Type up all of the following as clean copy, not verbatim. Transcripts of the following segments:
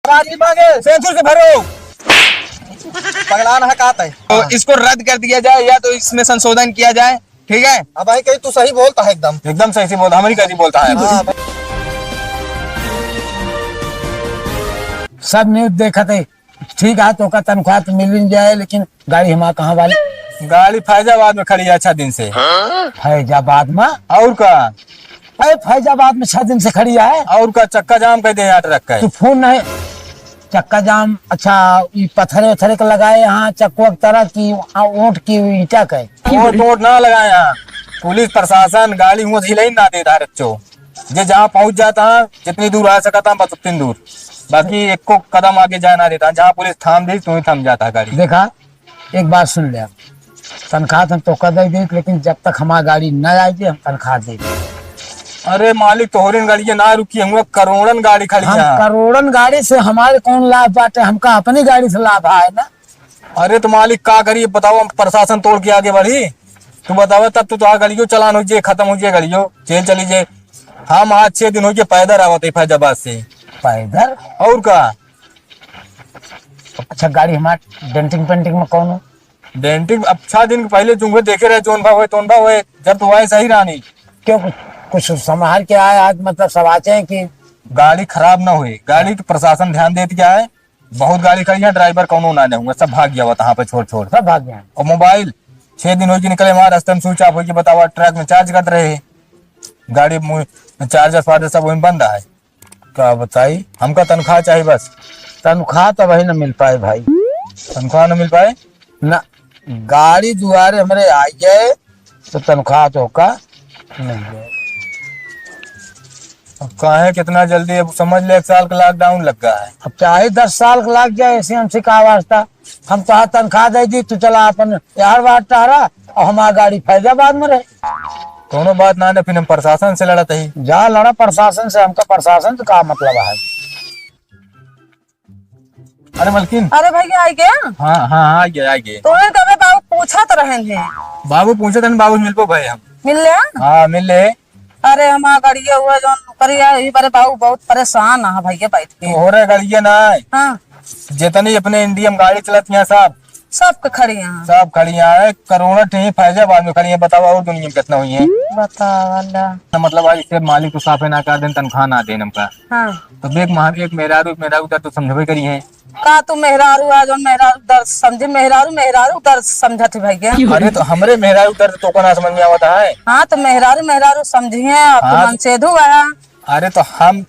मांगे सेंसर से भरो पगलान हकात है। तो इसको रद्द कर दिया जाए या तो इसमें संशोधन किया जाए। ठीक है। अब भाई कहीं तू सही बोलता है एकदम एकदम सही से बोलता, हमारी कैसी बोलता है। हाँ, सब न्यूज देखा थे। ठीक है तो का तनख्वाह तो मिल जाए, लेकिन गाड़ी हमारा कहाँ वाली? गाड़ी फैजाबाद में खड़ी है 6 दिन से। फैजाबाद में? और का? अरे फैजाबाद में 6 दिन से खड़ी है। और का चक्का जाम कर दे ट्रक का। तू फोन नहीं चक्का जाम? अच्छा ये पत्थरे वत्थरे का लगाए यहाँ चक्को तरह की ऊँट की ईटा का वोट ना लगाए यहाँ। पुलिस प्रशासन गाड़ी हुआ हिलाई ना देता है बच्चों। जे जहाँ पहुँच जाता है जितनी दूर आ सकता बस उतनी दूर, बाकी एक को कदम आगे जाना देता। जहाँ पुलिस थाम दी तो ही थम जाता है गाड़ी। देखा एक बात सुन ले, तनख्वाह तो कर दे, लेकिन जब तक हमारी गाड़ी न आएगी हम तनख्वाह दे। अरे मालिक तोहरीन गाड़ी ना रुकी हम करोड़न गाड़ी खड़ी हम है। करोड़न गाड़ी से हमारे कौन लाभ बाटे? हमका अपनी गाड़ी से लाभ है ना। अरे तो मालिक का करिए बताओ, हम प्रशासन तोड़ के आगे बढ़ी तू बताओ तब तो गाड़ियों चलान हो जाए, खत्म हो जाए गाड़ियों, जेल चली जाए। हम आज 6 दिन हो गए पैदल आवत फैजाबाद से। पैदल? और का? अच्छा गाड़ी हमारे डेंटिंग पेंटिंग में कौन हो? डेंटिंग अब 6 दिन पहले चुंगे देखे रहे जोन भाव तोन भाव है, जब तो आए सही रानी। क्यों कुछ संभाल के आए आज? मतलब सब आते हैं कि गाड़ी खराब ना हुई, गाड़ी की प्रशासन ध्यान देते क्या है। बहुत गाड़ी खड़ी है, ड्राइवर कौन ना देंगे, सब भाग गया वहाँ पे छोड़ छोड़ सब भाग गए। और मोबाइल 6 दिन हो निकले वहां रास्ते में स्विच ऑफ हो बताओ, ट्रक में चार्ज कर रहे है, गाड़ी चार्जर फार्जर सब वही बंद है। क्या बताई, हमका तनख्वाह चाहिए बस। तनख्वाह तो वही न मिल पाए भाई। तनख्वाह न मिल पाए ना, गाड़ी दुआरे हमारे आ जाए तो तनख्वाह तो का मिल जाए। अब कहे कितना जल्दी, अब समझ ले 1 साल का लॉकडाउन लग गया है। अब चाहे 10 साल का लग जाए, ऐसे हमसे का वास्ता। हम तो तनख्वाह दे दी तो चला अपन यार बात टहरा और हमारी गाड़ी फैजाबाद में रहे। दोनों बात ना फिर हम प्रशासन से लड़त ही। जा लड़ा प्रशासन से, हमका प्रशासन से का मतलब है? अरे मलकिन। अरे भैया आई गया? हाँ हाँ हाँ आ गए। तुम्हें कभी बाबू पूछा तो रहे थे। बाबू पूछे थे बाबू मिल पो भाई हम। मिल लिया? हाँ मिल ले। अरे हमारा गाड़िया हुआ जो करिया बारे बाबू बहुत परेशान है भैया बैठ के। हो रहे गाड़िया ना हाँ जितनी अपने इंडिया में गाड़ी चलती है सब खड़ी यहाँ। सब खड़ी है, करोड़ों ठीक फैजाबाद में खड़ी है। बताओ और दुनिया में कितना हुई है? बताओ मतलब आज इससे मालिक को साफे ना कर दें, तनख्वाह ना दें हमका। हाँ तो एक मेहरारू दर्द तो समझबे करी है। का तू मेहरारू आ जो मेहरारू दर्द समझे, मेहरारू दर्द समझत भैया। अरे तो हमरे मेहरारू दर्द तो को ना समझ में आवता है। हाँ तो मेहरारू समझिए हाँ। मन से धुआ। अरे तो हम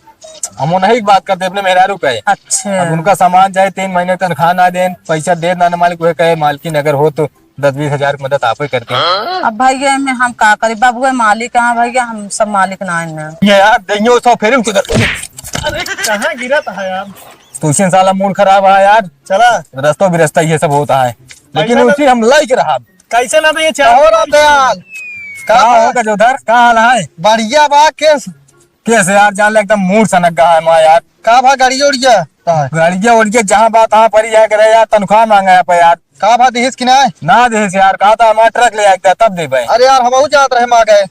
नहीं बात करते अपने मेहरारू पे। अच्छा अब उनका सामान चाहे 3 महीने तनख्वाह ना दें, पैसा दे ना मालिक वह कहे मालकिन अगर हो तो 10-20 हजार की मदद आप ही करते हैं। अब भैया में हम का करी, बाबू मालिक कहाँ भैया, हम सब मालिक ना है। ये यार देंगे सौ फेरे किधर। अरे कहाँ गिरा था यार? ट्यूशन साला मूड खराब है यार। चला रास्तों भी रास्ता ये सब होता है, लेकिन उसी हम लाइक रहा। कैसे ना ये चाहो दयाल क्या होगा जो उधर का हाल है? बढ़िया बा कैसे यार जान ले एकदम मूड सनक गया है माँ यार। का भा गाड़ी उड़िया गाड़िया उड़िया जहाँ बात वहाँ पर ही करे यार, तनख्वाह मांगा है पर यार। का भा देहिस कि ना दे यार, कहा था हमारा ट्रक ले आया तब दे भाई। अरे यार हम जात रहे माँ गए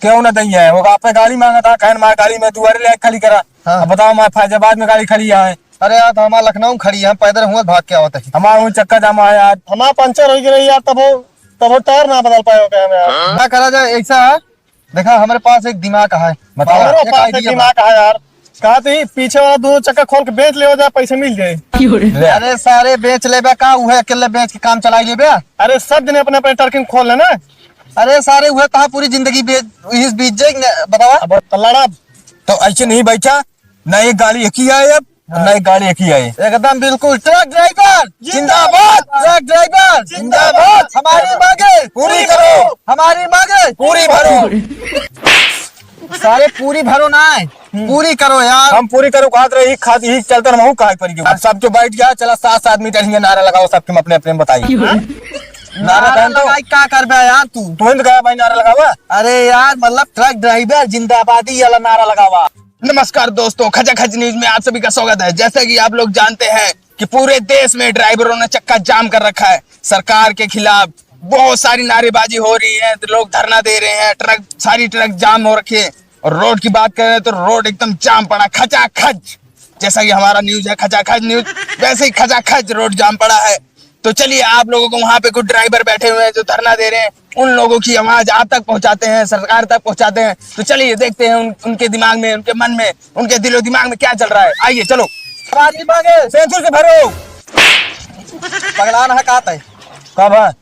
क्यों ना दही है वो आपने गाड़ी मांगा था, कहन हमारी गाड़ी में दुआरे ले खाली करा। हाँ। अब बताओ हमारे फैजाबाद में गाड़ी खड़ी है। अरे यार तो हमारा लखनऊ खड़ी है, हम पैदल हुआ भाग के आवत है। हमारा वही चक्का जामा है यार। हमारा पंचर हो गई यार, तब टायर ना बदल पाए यार। क्या करा जाए? ऐसा है देखा हमारे पास एक दिमाग है। बताओ हमारे पास एक दिमाग है यार। कहा थी पीछे वाला 2 चक्का खोल के बेच ले जाए, पैसे मिल जाए। अरे सारे बेच ले का है, अकेले बेच के काम चला ले। अरे सब दिन अपने अपने टर्किंग खोल लेना। अरे सारे हुए कहा पूरी जिंदगी बीत जाए। बतावा लड़ा तो ऐसे नहीं बैठा ना, एक गाड़ी एक ही आए अब ना एक गाड़ी एक ही आए। एकदम बिल्कुल। ट्रक ड्राइवर जिंदाबाद, ट्रक ड्राइवर जिंदाबाद। हमारी मांगे पूरी करो, हमारी मांगे पूरी भरो। सारे पूरी भरो ना है, पूरी करो यार। हम पूरी करो खात रहे खाती ही चलते रहूं काहे पर क्यों? सब जो बैठ गया चला 7-7 मीटर ही नारा लगाओ सबके अपने अपने बताइए। नारा लगाई क्या करबे यार तू? तुम कहा भाई नारा लगावा? अरे यार मतलब ट्रक ड्राइवर जिंदाबादी वाला नारा लगावा। नमस्कार दोस्तों, खचाखच न्यूज में आप सभी का स्वागत है। जैसे कि आप लोग जानते हैं कि पूरे देश में ड्राइवरों ने चक्का जाम कर रखा है। सरकार के खिलाफ बहुत सारी नारेबाजी हो रही है, तो लोग धरना दे रहे हैं, सारी ट्रक जाम हो रखी है। और रोड की बात करें तो रोड एकदम जाम पड़ा खचाखच। जैसा कि हमारा न्यूज है खचाखच न्यूज, वैसे ही खचाखच रोड जाम पड़ा है। तो चलिए आप लोगों को वहाँ पे कुछ ड्राइवर बैठे हुए हैं जो धरना दे रहे हैं, उन लोगों की आवाज आप तक पहुंचाते हैं, सरकार तक पहुंचाते हैं। तो चलिए देखते हैं उनके दिमाग में, उनके मन में, उनके दिलो दिमाग में क्या चल रहा है। आइए चलो। हमारी मांगे सेंसर से भरो। पगलान है कहता है कब है?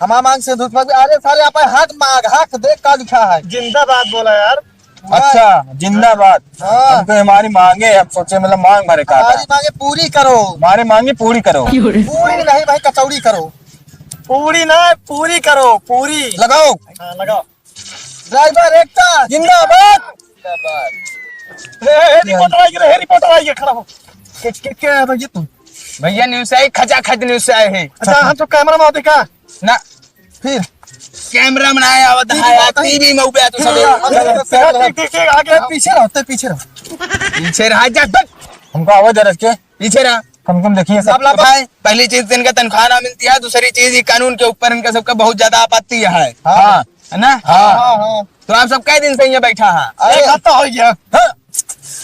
हमारा मांग से धूप मांग। अरे साले आप हक मांग, हक देख का लिखा है। जिंदाबाद बोला यार। अच्छा जिंदाबाद। हाँ। हमको हमारी मांगे, अब सोचे मतलब मांग भरे का हमारी मांगे पूरी करो। हमारे मांगे पूरी करो। पूरी नहीं भाई, कचौड़ी करो। पूरी ना, पूरी करो, पूरी लगाओ। हाँ, लगाओ। ड्राइवर एकता जिंदाबाद। हेलीकॉप्टर आइए, हेलीकॉप्टर आइए, खड़ा हो। क्या है भैया तुम? भैया न्यूज से आए, खचाखच न्यूज से आए हैं अच्छा हम तो कैमरा में देखा ना, फिर कैमरा बनाया आवत है, टीवी में उबे तो सब आगे पीछे रहो, पीछे रहो। पीछे रहा जा, हमको आवाज दे के पीछे रहा। कम देखिए सब। तो भाई पहली चीज इनका तनख्वाह ना मिलती है, दूसरी चीज ये कानून के ऊपर इनका सबका बहुत ज्यादा आपत्ति है। हाँ है ना? हाँ हाँ। तो आप सब कई दिन से यहाँ बैठा है। अरे हफ्ता हो गया। हाँ।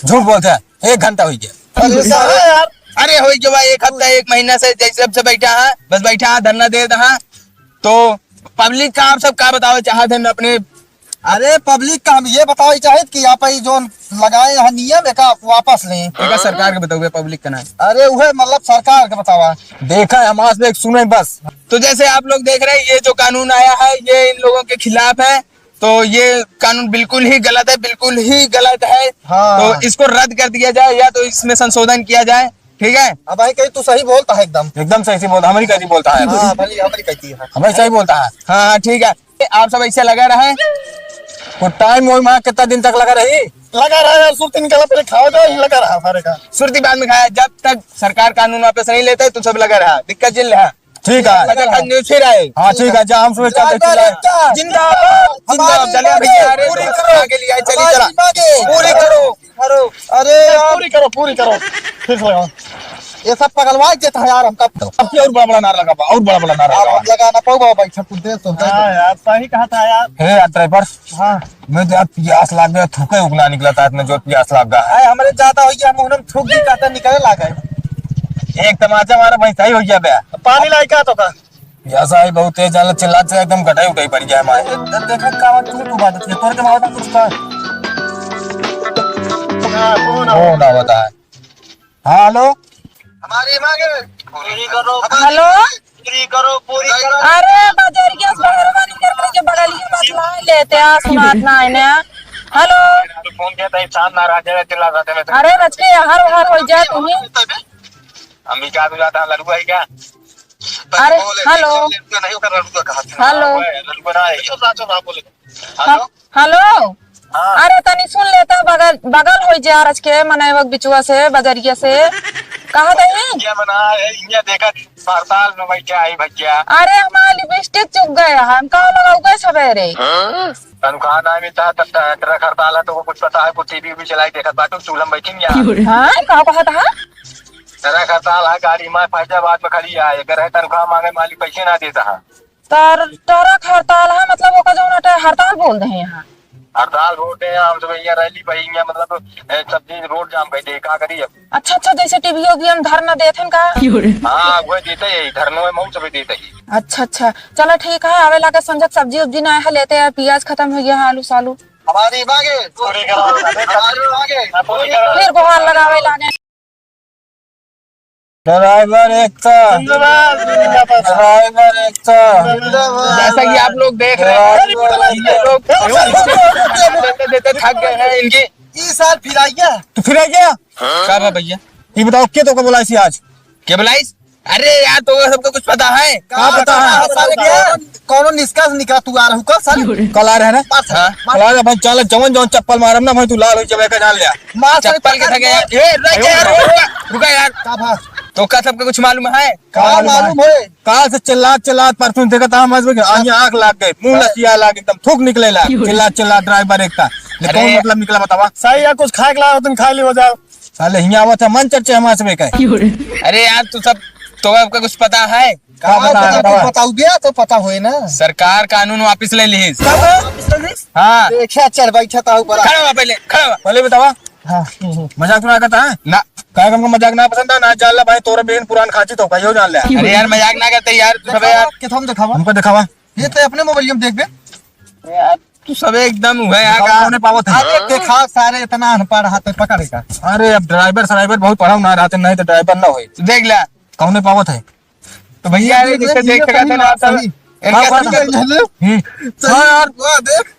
झूठ बोलते हैं, 1 घंटा हो गया। अरे साले यार, अरे हो जो भाई 1 हफ्ता 1 महीना से जैसे सबसे बैठा है, बस बैठा है, धरना दे रहा। तो पब्लिक का आप सब क्या बताओ चाहते हैं अपने? अरे पब्लिक का हम ये बताओ चाहे कि आप जो लगाए हैं नियम है का वापस लें। एक सरकार के बताओगे पब्लिक का नाम। अरे वह मतलब सरकार का बतावा। देखा है हमारे से, एक सुने बस। तो जैसे आप लोग देख रहे हैं ये जो कानून आया है ये इन लोगों के खिलाफ है। तो ये कानून बिल्कुल ही गलत है, बिल्कुल ही गलत है। हाँ। तो इसको रद्द कर दिया जाए या तो इसमें संशोधन किया जाए। ठीक है? अब भाई कहीं तू सही बोलता है एकदम सही से बोलता, हमारी कैसी बोलता है। हाँ भली हमारी कहती है। हमारी सही बोलता है। हाँ ठीक है, आप सब ऐसे लगा रहे। वो टाइम वो वहाँ कितना दिन तक लगा रही? लगा रहा है यार, सुरती निकाला पहले खाओ जाओ, लगा रहा हमारे का। सुरती बाद में खाया, जब तक सरकार कानून वापस नहीं लेते तो सब लगा रहा, दिक्कत चल रहा। ठीक है। न्यूज फिर आए। हाँ ठीक है, जहाँ हम सुबह चलते जिंदाबाद जिंदाबाद। चलिए भैया, अरे पूरी तो करो। आगे लिया, चलिए चला पूरी करो। अरे पूरी करो, पूरी करो। फिर से लगाओ। ये सब पगलवा देता है यार हमका। अब की और बड़ा बड़ा नारा लगा, और बड़ा बड़ा नारा लगा। आप लगाना पाओ भाई, सब कुछ दे तो। हाँ यार सही कहा था यार। हे यार ड्राइवर, हाँ मैं तो यार प्यास लाग गया, थूके उगना निकला था इतना जो प्यास लाग गया है। हमारे ज्यादा हो गया, हम थूक दी कहता निकले लागे। एक तमाचा मारा भाई, सही हो गया बे। पानी लाई का तो का ऐसा ही बहुत तेज जाला, चिल्ला से एकदम कटाई उठाई पड़ गया हमारे। देखने का तू बात है, तोर के मावता कुछ का। हां ओ ना बता। हाँ हेलो, हमारी मांगे पूरी करो। हेलो, पूरी करो, पूरी करो। अरे बजरिया से मेहरबानी करके बगलिए मत लाई लेते आ, सुनात ना आने। हेलो, फोन किया था, इंसान नाराज है, चिल्ला रहे थे। अरे रच के हर हर हो जाए तुम्हें। हम भी क्या हो जाता है, लड़ुआ है क्या? अरे हेलो नहीं कर रहा कहा हेलो लड़ुआ है। हेलो हेलो, अरे तनी सुन लेता, बगल बगल हो जा रच के मनावक बिचुआ से बजरिया से कहा दही। क्या बना है ये देखा हड़ताल में भाई, क्या आई भैया? अरे हमारा लिपस्टिक चुक गया, हम कहाँ लगाओगे सवेरे। तनख्वाह ना मिलता है, तब ट्रक हड़ताल है, तो वो कुछ पता है, कुछ टीवी भी चलाई देखा बाटू चूल्हा बैठी नहीं। हाँ कहाँ कहा था? ट्रक हड़ताल है, गाड़ी में फैजाबाद में खड़ी है, अगर है तनख्वाह मांगे मालिक पैसे ना देता है। ट्रक हड़ताल है, मतलब वो का जो हड़ताल बोल रहे हैं यहाँ। हड़ताल बोलते हैं हम सब, यहाँ रैली भाई, यहाँ मतलब सब्जी रोड जाम गई, क्या करिए। अच्छा अच्छा, जैसे टीवी होगी हम धरना देते हैं का। हाँ वो देते ही धरनों में मऊ सब देते ही। अच्छा अच्छा, चलो ठीक है, आवे लाके संजक सब्जी उब्जी ना है, लेते हैं, प्याज खत्म हो गया है, आलू सालू। हमारी मांगे पूरी करो। हमारी मांगे फिर गुहार लगावे लागे। ड्राइवर एकता, ड्राइवर एकता। जैसा कि आप लोग देख रहे हैं, ये लोग देते थक गए हैं इनकी। इस साल फिर आई गया। तो फिर आ गया क्या है भैया? ये बताओ क्या तो को बोला इसी आज? क्या बुलाइस? अरे यार तो सबको कुछ पता है। क्या पता है? कौन निष्कास निकला तू आ रहा कल कल आ रहे हैं ना? हाँ। कल आ रहे भाई, चल जवन जवन चप्पल मारम ना भाई, तू लाल हो जाए का जान लिया। चप्पल के थके यार। रुका यार। का तो क्या सबको कुछ मालूम है? मालूम है। काल से चिल्लात परसों देखा था हम, आंख लाग गए, मुंह लसिया लाग, एकदम थूक निकले लाग, चिल्लात ड्राइवर एकता। अरे कौन मतलब निकला बतावा? सही है, कुछ खाए ला तुम खा ली हो जाओ। साले हिया आवत है मन चर्चे हमारे से का। अरे यार तू सब तो आपका कुछ पता है? क्या पता है बतावा? बताऊ गया तो पता होए ना। सरकार कानून वापस ले ली। हाँ देखा चल बैठा था ऊपर। खड़ा हुआ पहले, खड़ा हुआ। पहले बतावा। हाँ मजाक ना करता है ना काय हमको मजाक ना पसंद है ना जान ला भाई तोरा बेन पुरान खाची तो कहियो जान ले अरे यार मजाक ना करते यार तू सबे यार के हम दिखावा हमको दिखावा ये तो अपने मोबाइल में देख बे यार तू सबे एकदम हुआ यार दिखावा होने पावत है अरे देखा सारे इतना अनपढ़ हाथ पे पकड़ेगा अरे अब ड्राइवर बहुत पढ़ा ना रहते नहीं तो ड्राइवर ना होए तू देख ले कौने पावत है तो भैया यार जिससे देख सका था ना आप सब इनका हाँ, सब हाँ यार देख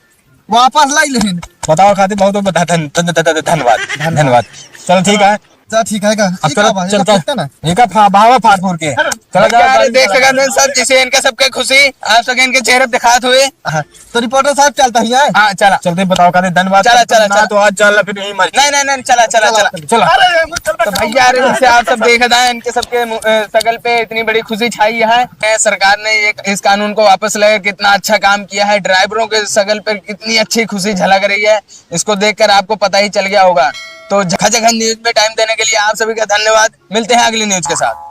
वापस लाई लेकिन बताओ खातिर बहुत धन्यवाद धन्यवाद चलो ठीक है चल ठीक है का अब चलो चलता ना एक भावा फाट फूर के चलो यार देख सका था सब जिसे इनका सबके खुशी आप सबके इनके चेहरे पे दिखात हुए हाँ, तो रिपोर्टर साहब चलता ही है हाँ चला चलते बताओो खातिर धन्यवाद चला, चला, ना चला। तो आज जान ला फिर यही मर नहीं नहीं नहीं चला चला चला चलो तो भैया यार जैसे आप सब देख रहे हैं इनके सबके शकल पे इतनी बड़ी खुशी छाई है सरकार ने ये इस कानून को वापस ले कितना अच्छा काम किया है ड्राइवरों के शकल पर कितनी अच्छी खुशी झलक रही है इसको देखकर आपको पता ही चल गया होगा तो जगह जगह न्यूज में टाइम देने के लिए आप सभी का धन्यवाद मिलते हैं अगली न्यूज के साथ।